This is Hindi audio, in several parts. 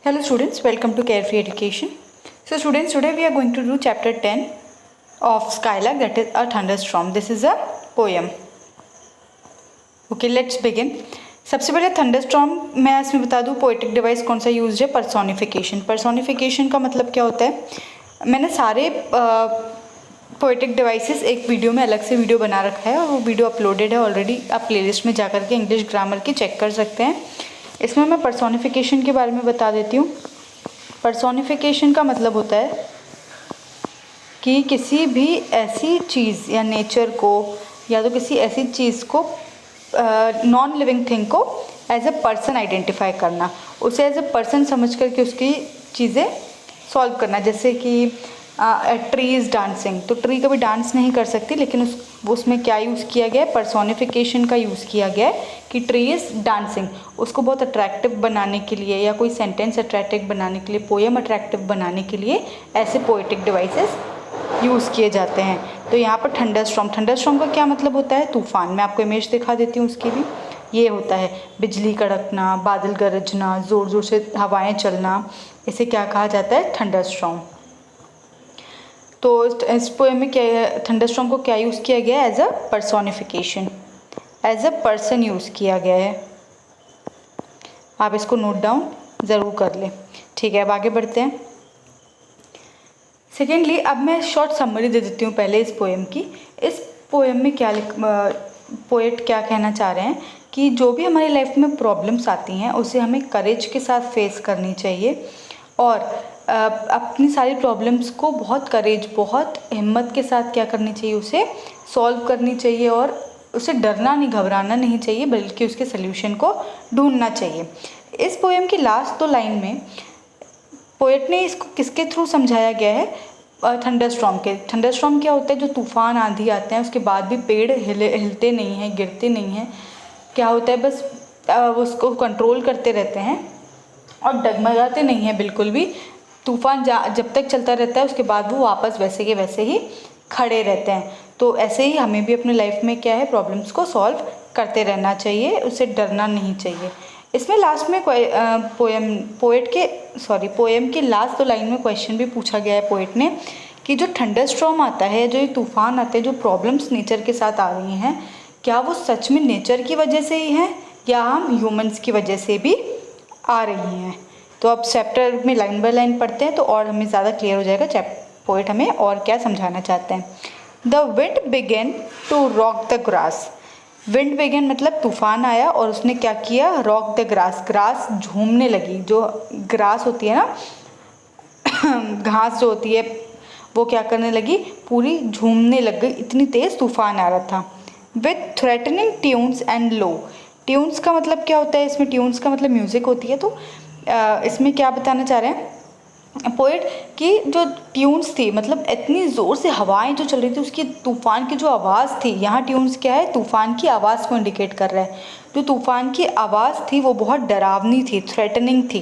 Hello students, welcome to Carefree Education. So students, today we are going to do chapter 10 of Skylark, that is a thunderstorm. This is a poem. Okay, let's begin. सबसे पहले थंडरस्टॉर्म मैं इसमें बता दूँ पोएटिक डिवाइस कौन सा यूज है, पर्सोनिफिकेशन. पर्सोनिफिकेशन का मतलब क्या होता है, मैंने सारे पोएटिक डिवाइसेस एक वीडियो में अलग से वीडियो बना रखा है और वो वीडियो अपलोडेड है ऑलरेडी. आप प्लेलिस्ट में जा कर के इंग्लिश ग्रामर की चेक कर सकते हैं. इसमें मैं पर्सोनिफिकेशन के बारे में बता देती हूँ. पर्सोनिफिकेशन का मतलब होता है कि किसी भी ऐसी चीज़ या नेचर को या तो किसी ऐसी चीज़ को नॉन लिविंग थिंग को एज ए पर्सन आइडेंटिफाई करना, उसे एज ए पर्सन समझ करके उसकी चीज़ें सॉल्व करना. जैसे कि ट्री इज़ डांसिंग, तो ट्री कभी डांस नहीं कर सकती, लेकिन उसमें क्या यूज़ किया गया है, पर्सोनिफिकेशन का यूज़ किया गया है कि ट्री इज़ डांसिंग. उसको बहुत अट्रैक्टिव बनाने के लिए या कोई सेंटेंस अट्रैक्टिव बनाने के लिए, पोएम अट्रैक्टिव बनाने के लिए ऐसे पोएटिक डिवाइसेस यूज़ किए जाते हैं. तो यहाँ पर थंडरस्टॉर्म का क्या मतलब होता है, तूफान. मैं आपको इमेज दिखा देती हूँ उसकी भी. ये होता है बिजली कड़कना, बादल गरजना, ज़ोर ज़ोर से हवाएं चलना, इसे क्या कहा जाता है, थंडरस्टॉर्म. तो इस पोएम में क्या, थंडरस्टॉर्म को क्या यूज़ किया गया है, as a personification, as a person use किया गया है. आप इसको नोट डाउन ज़रूर कर लें. ठीक है, अब आगे बढ़ते हैं. सेकेंडली, अब मैं शॉर्ट समरी दे देती हूँ पहले इस पोएम की. इस पोएम में क्या पोएट क्या कहना चाह रहे हैं कि जो भी हमारी लाइफ में प्रॉब्लम्स आती हैं उसे हमें करेज के साथ फेस करनी चाहिए और अपनी सारी प्रॉब्लम्स को बहुत करेज, बहुत हिम्मत के साथ क्या करनी चाहिए, उसे सॉल्व करनी चाहिए और उसे डरना नहीं, घबराना नहीं चाहिए, बल्कि उसके सल्यूशन को ढूंढना चाहिए. इस पोएम की लास्ट 2 लाइन में पोएट ने इसको किसके थ्रू समझाया गया है, थंडरस्टॉर्म के. थंडरस्टॉर्म क्या होता है, जो तूफान आंधी आते हैं उसके बाद भी पेड़ हिलते नहीं हैं, गिरते नहीं हैं. क्या होता है, बस उसको कंट्रोल करते रहते हैं और डगमगाते नहीं हैं बिल्कुल भी. तूफान जब तक चलता रहता है उसके बाद वो वापस वैसे के वैसे ही खड़े रहते हैं. तो ऐसे ही हमें भी अपने लाइफ में क्या है, प्रॉब्लम्स को सॉल्व करते रहना चाहिए, उससे डरना नहीं चाहिए. इसमें लास्ट में पोएम के लास्ट 2 लाइन में क्वेश्चन भी पूछा गया है पोएट ने कि जो थंडरस्टॉर्म आता है, जो ये तूफान आते हैं, जो प्रॉब्लम्स नेचर के साथ आ रही हैं, क्या वो सच में नेचर की वजह से ही हैं या हम ह्यूमंस की वजह से भी आ रही हैं. तो अब चैप्टर में लाइन बाय लाइन पढ़ते हैं तो और हमें ज़्यादा क्लियर हो जाएगा पोएट हमें और क्या समझाना चाहते हैं. The wind begun to rock the grass. Wind begun मतलब तूफान आया और उसने क्या किया, रॉक द ग्रास. ग्रास झूमने लगी. जो ग्रास होती है ना, घास जो होती है, वो क्या करने लगी, पूरी झूमने लग गई, इतनी तेज़ तूफान आ रहा था. With threatening tunes and low. Tunes का मतलब क्या होता है, इसमें ट्यून्स का मतलब म्यूज़िक होती है. तो इसमें क्या बताना चाह रहे हैं पोएट कि जो ट्यून्स थी, मतलब इतनी ज़ोर से हवाएं जो चल रही थी, उसकी तूफ़ान की जो आवाज़ थी, यहाँ ट्यून्स क्या है, तूफ़ान की आवाज़ को इंडिकेट कर रहा है. जो तूफ़ान की आवाज़ थी वो बहुत डरावनी थी, थ्रेटनिंग थी.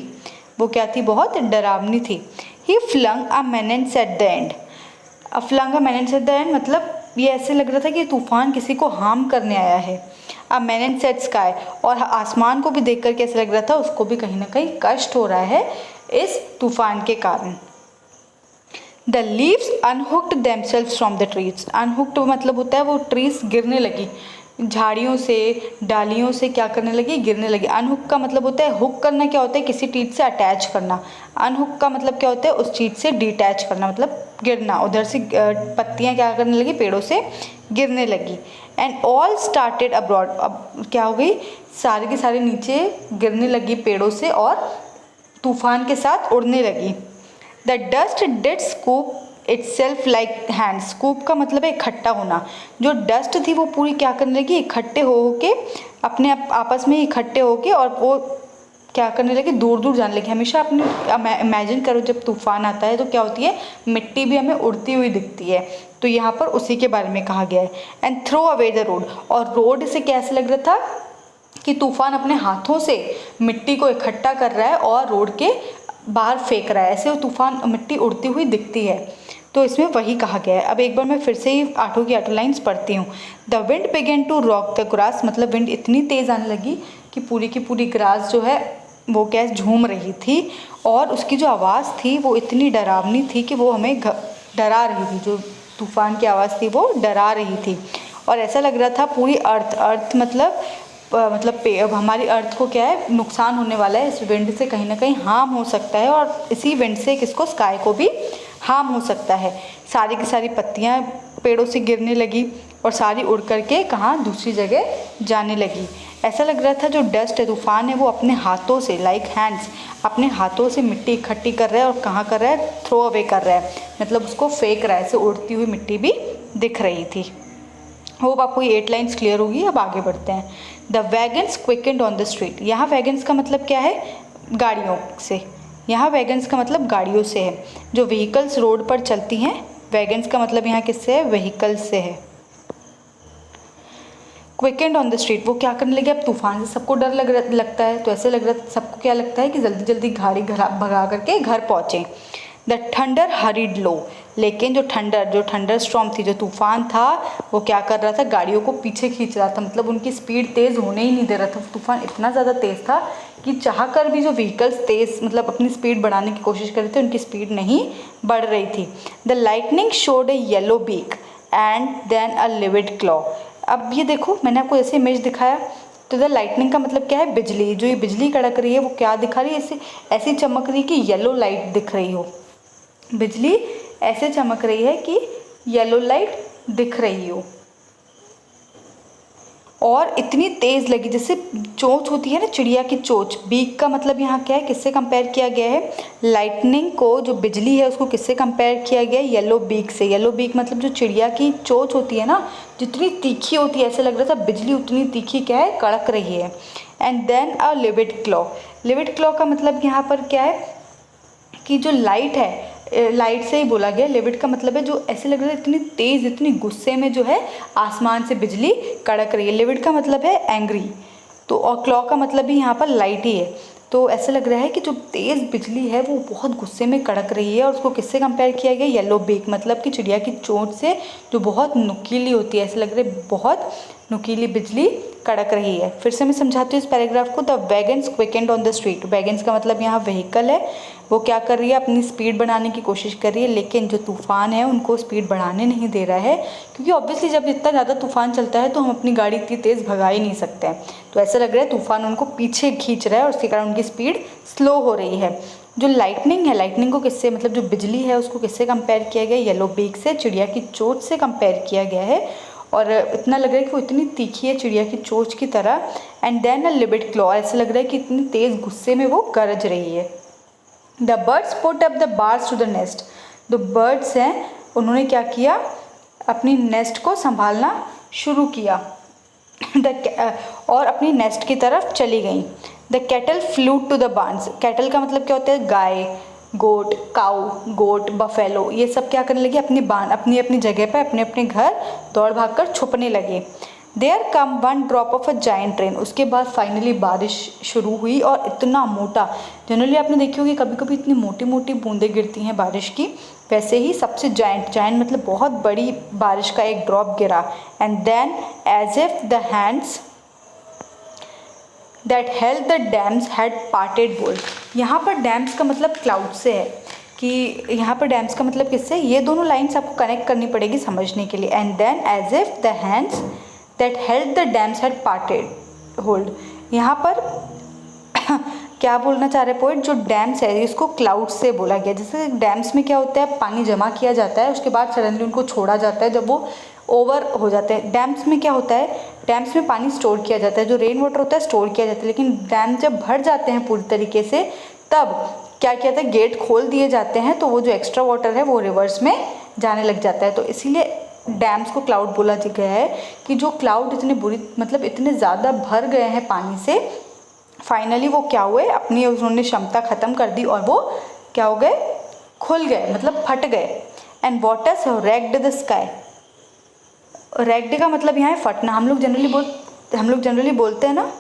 वो क्या थी, बहुत डरावनी थी. He flung a menace at the end. Flung a menace at the end मतलब ये ऐसे लग रहा था कि तूफ़ान किसी को हार्म करने आया है. अ मेनेंस एट स्काई, और आसमान को भी देख कर कैसे लग रहा था, उसको भी कहीं ना कहीं कष्ट हो रहा है इस तूफान के कारण. The leaves unhooked themselves from the trees. Unhooked मतलब होता है वो ट्रीज गिरने लगी, झाड़ियों से, डालियों से क्या करने लगी, गिरने लगी. अनहुक का मतलब होता है, हुक करना क्या होता है, किसी चीज़ से अटैच करना. अनहुक का मतलब क्या होता है, उस चीज़ से डिटैच करना, मतलब गिरना. उधर से पत्तियाँ क्या करने लगी, पेड़ों से गिरने लगी. And all started abroad. अब क्या हो गई, सारे के सारे नीचे गिरने लगी पेड़ों से और तूफान के साथ उड़ने लगी. The dust did scoop itself like hand. Scoop का मतलब है इकट्ठा होना. जो डस्ट थी वो पूरी क्या करने लगी, इकट्ठे हो के अपने आपस में इकट्ठे होके और वो क्या करने लगे, दूर दूर जाने लगे. हमेशा अपने इमेजिन करो जब तूफान आता है तो क्या होती है, मिट्टी भी हमें उड़ती हुई दिखती है. तो यहाँ पर उसी के बारे में कहा गया है. And throw away the road. और रोड से कैसे लग रहा था कि तूफान अपने हाथों से मिट्टी को इकट्ठा कर रहा है और रोड के बाहर फेंक रहा है. ऐसे वो तूफान मिट्टी उड़ती हुई दिखती है. तो इसमें वही कहा गया है. अब एक बार मैं फिर से ही 8 की 8 लाइन्स पढ़ती हूँ. The wind begun to rock the grass, मतलब विंड इतनी तेज़ आने लगी कि पूरी की पूरी ग्रास जो है वो क्या झूम रही थी और उसकी जो आवाज़ थी वो इतनी डरावनी थी कि वो हमें डरा रही थी। जो तूफ़ान की आवाज़ थी वो डरा रही थी और ऐसा लग रहा था पूरी अर्थ मतलब हमारी अर्थ को क्या है नुकसान होने वाला है। इस विंड से कहीं ना कहीं हार्म हो सकता है और इसी विंड से किसको स्काई को भी हार्म हो सकता है। सारी की सारी पत्तियां पेड़ों से गिरने लगी और सारी उड़ करके कहाँ दूसरी जगह जाने लगी। ऐसा लग रहा था जो डस्ट है तूफ़ान है वो अपने हाथों से लाइक हैंड्स अपने हाथों से मिट्टी इकट्ठी कर रहा है और कहाँ कर रहा है थ्रो अवे कर रहा है, मतलब उसको फेंक रहा है। ऐसे उड़ती हुई मिट्टी भी दिख रही थी। होप आपको ये 8 लाइन्स क्लियर होगी। अब आगे बढ़ते हैं। The wagons quickened on the street. यहाँ वैगन्स का मतलब क्या है गाड़ियों से। यहाँ वैगन्स का मतलब गाड़ियों से है। जो व्हीकल्स रोड पर चलती हैं वैगन्स का मतलब यहाँ किससे है व्हीकल्स से है। क्विकेंड ऑन द स्ट्रीट वो क्या करने लगे अब तूफान से सबको डर लगता है तो ऐसे लग रहा सबको क्या लगता है कि जल्दी जल्दी गाड़ी भगा करके घर पहुँचें। द थंडर हरीड लो। लेकिन जो थंडर स्टॉर्म थी जो तूफान था वो क्या कर रहा था गाड़ियों को पीछे खींच रहा था, मतलब उनकी स्पीड तेज़ होने ही नहीं दे रहा था। तूफान इतना ज़्यादा तेज़ था कि चाह कर भी जो व्हीकल्स तेज़ मतलब अपनी स्पीड बढ़ाने की कोशिश कर रहे थे उनकी स्पीड नहीं बढ़ रही थी। The lightning showed a yellow beak and then a livid claw. अब ये देखो मैंने आपको ऐसे इमेज दिखाया तो द लाइटनिंग का मतलब क्या है बिजली। जो ये बिजली कड़क रही है वो क्या दिखा रही है ऐसी चमक रही है कि येलो लाइट दिख रही हो। बिजली ऐसे चमक रही है कि येलो लाइट दिख रही हो और इतनी तेज़ लगी जैसे चोंच होती है ना चिड़िया की चोंच। बीक का मतलब यहाँ क्या है किससे कंपेयर किया गया है लाइटनिंग को जो बिजली है उसको किससे कंपेयर किया गया है येलो बीक से। येलो बीक मतलब जो चिड़िया की चोंच होती है ना जितनी तीखी होती है ऐसे लग रहा था बिजली उतनी तीखी क्या है कड़क रही है। And then a livid claw. Livid claw का मतलब यहाँ पर क्या है कि जो लाइट है लाइट से ही बोला गया। लिविड का मतलब है जो ऐसे लग रहा है इतनी तेज़ इतनी गुस्से में जो है आसमान से बिजली कड़क रही है। लिविड का मतलब है एंग्री तो और क्लॉ का मतलब भी यहाँ पर लाइट ही है। तो ऐसा लग रहा है कि जो तेज़ बिजली है वो बहुत गुस्से में कड़क रही है और उसको किससे कंपेयर किया गया येलो बीक मतलब कि चिड़िया की चोंच से जो बहुत नुकीली होती है। ऐसे लग रहा है बहुत नुकीली बिजली कड़क रही है। फिर से मैं समझाती हूँ इस पैराग्राफ को। The wagons quickened on the street. Wagons का मतलब यहाँ व्हीकल है वो क्या कर रही है अपनी स्पीड बढ़ाने की कोशिश कर रही है लेकिन जो तूफ़ान है उनको स्पीड बढ़ाने नहीं दे रहा है क्योंकि ऑब्वियसली जब इतना ज़्यादा तूफ़ान चलता है तो हम अपनी गाड़ी इतनी तेज़ भगा ही नहीं सकते हैं। तो ऐसा लग रहा है तूफ़ान उनको पीछे खींच रहा है और उसके कारण उनकी स्पीड स्लो हो रही है। जो लाइटनिंग है लाइटनिंग को किससे मतलब जो बिजली है उसको किससे कंपेयर किया गया येलो बीक से चिड़िया की चोंच से कंपेयर किया गया है और इतना लग रहा है कि वो इतनी तीखी है चिड़िया की चोंच की तरह। And then a livid claw ऐसा लग रहा है कि इतनी तेज़ गुस्से में वो गरज रही है। The birds put up the bars to the nest. जो बर्ड्स हैं उन्होंने क्या किया अपनी नेस्ट को संभालना शुरू किया और अपनी नेस्ट की तरफ चली गई। The cattle flew to the barns. Cattle का मतलब क्या होता है गाय गोट काऊ गोट बफेलो ये सब क्या करने लगे अपनी अपनी जगह पर अपने अपने घर दौड़ भाग कर छुपने लगे। There come one drop of a giant rain. उसके बाद फाइनली बारिश शुरू हुई और इतना मोटा जनरली आपने देखी होगी कभी कभी इतनी मोटी मोटी बूंदें गिरती हैं बारिश की वैसे ही सबसे जाइंट मतलब बहुत बड़ी बारिश का एक ड्रॉप गिरा। And then as if the hands that held the dams had parted bold. यहाँ पर डैम्स का मतलब क्लाउड से है कि यहाँ पर डैम्स का मतलब किससे ये दोनों लाइन्स आपको कनेक्ट करनी पड़ेगी समझने के लिए। And then as if the hands that held the dams had parted hold. यहाँ पर क्या बोलना चाह रहे हैं पोइट जो डैम्स है इसको क्लाउड से बोला गया। जैसे डैम्स में क्या होता है पानी जमा किया जाता है उसके बाद सडनली उनको छोड़ा जाता है जब वो ओवर हो जाते हैं। डैम्स में क्या होता है डैम्स में पानी स्टोर किया जाता है जो रेन वाटर होता है स्टोर किया जाता है लेकिन डैम जब भर जाते हैं पूरी तरीके से तब क्या किया जाता है गेट खोल दिए जाते हैं तो वो जो एक्स्ट्रा वाटर है वो रिवर्स में जाने लग जाता है। तो इसीलिए डैम्स को क्लाउड बोला गया है कि जो क्लाउड इतने बुरी मतलब इतने ज़्यादा भर गए हैं पानी से फाइनली वो क्या हुए अपनी उन्होंने क्षमता ख़त्म कर दी और वो क्या हो गए खुल गए मतलब फट गए। And waters ragged the sky. Ragged का मतलब यहाँ है फटना। हम लोग जनरली बोलते हैं ना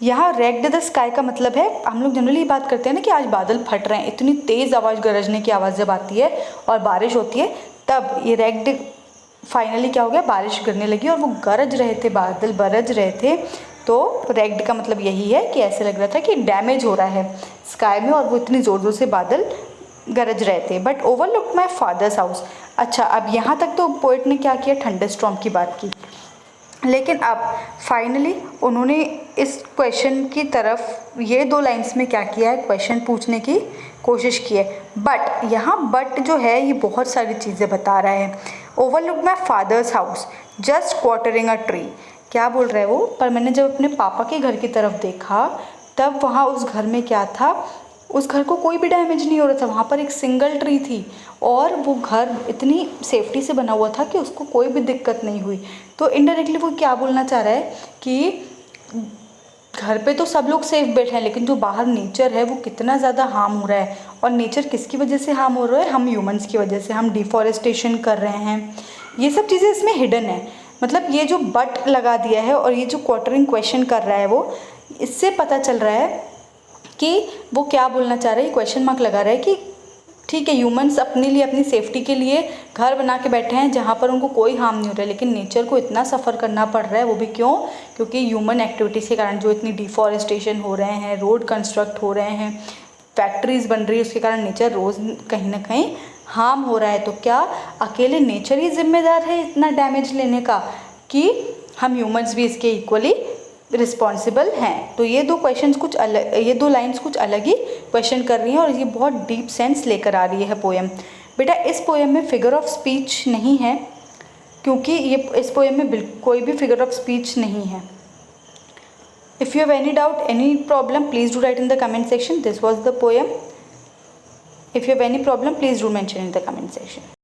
यहाँ रैग्ड द स्काई का मतलब है हम लोग जनरली बात करते हैं ना कि आज बादल फट रहे हैं। इतनी तेज़ आवाज़ गरजने की आवाज़ जब आती है और बारिश होती है तब ये रैग्ड फाइनली क्या हो गया, बारिश गिरने लगी और वो गरज रहे थे, बादल बरज रहे थे। तो रेग्ड का मतलब यही है कि ऐसे लग रहा था कि डैमेज हो रहा है स्काई में, और वो इतनी ज़ोर ज़ोर से बादल गरज रहे थे। But overlooked my father's house. अच्छा, अब यहाँ तक तो पोइट ने क्या किया, थंडरस्टॉर्म की बात की, लेकिन अब फाइनली उन्होंने इस क्वेश्चन की तरफ ये 2 लाइन्स में क्या किया है, क्वेश्चन पूछने की कोशिश की है। बट यहाँ बट जो है ये बहुत सारी चीज़ें बता रहा है। Overlook my father's house just quartering a tree, क्या बोल रहा है वो, पर मैंने जब अपने पापा के घर की तरफ देखा तब वहाँ उस घर में क्या था, उस घर को कोई भी डैमेज नहीं हो रहा था, वहाँ पर एक सिंगल ट्री थी और वो घर इतनी सेफ्टी से बना हुआ था कि उसको कोई भी दिक्कत नहीं हुई। तो इनडायरेक्टली वो क्या बोलना चाह रहा है कि घर पे तो सब लोग सेफ बैठे हैं, लेकिन जो बाहर नेचर है वो कितना ज़्यादा हार्म हो रहा है। और नेचर किसकी वजह से हार्म हो रहा है, हम ह्यूमंस की वजह से, हम डिफॉरेस्टेशन कर रहे हैं। ये सब चीज़ें इसमें हिडन है। मतलब ये जो बट लगा दिया है और ये जो क्वार्टरिंग क्वेश्चन कर रहा है वो, इससे पता चल रहा है कि वो क्या बोलना चाह रहा है। क्वेश्चन मार्क लगा रहा है कि ठीक है, ह्यूमंस अपने लिए, अपनी सेफ्टी के लिए घर बना के बैठे हैं जहाँ पर उनको कोई हार्म नहीं हो रहा है, लेकिन नेचर को इतना सफ़र करना पड़ रहा है। वो भी क्यों, क्योंकि ह्यूमन एक्टिविटीज़ के कारण जो इतनी डिफॉरेस्टेशन हो रहे हैं, रोड कंस्ट्रक्ट हो रहे हैं, फैक्ट्रीज बन रही है, उसके कारण नेचर रोज़ कहीं ना कहीं हार्म हो रहा है। तो क्या अकेले नेचर ही जिम्मेदार है इतना डैमेज लेने का, कि हम ह्यूमंस भी इसके इक्वली रिस्पॉन्सिबल हैं? तो ये 2 क्वेश्चंस कुछ अलग, ये 2 लाइंस कुछ अलग ही क्वेश्चन कर रही हैं और ये बहुत डीप सेंस लेकर आ रही है पोएम। बेटा इस पोएम में फिगर ऑफ स्पीच नहीं है, क्योंकि ये इस पोएम में कोई भी फिगर ऑफ स्पीच नहीं है। If you have any doubt, any problem, please do right in the comment section. This was the poem. If you have any problem, please do mention in the comment section.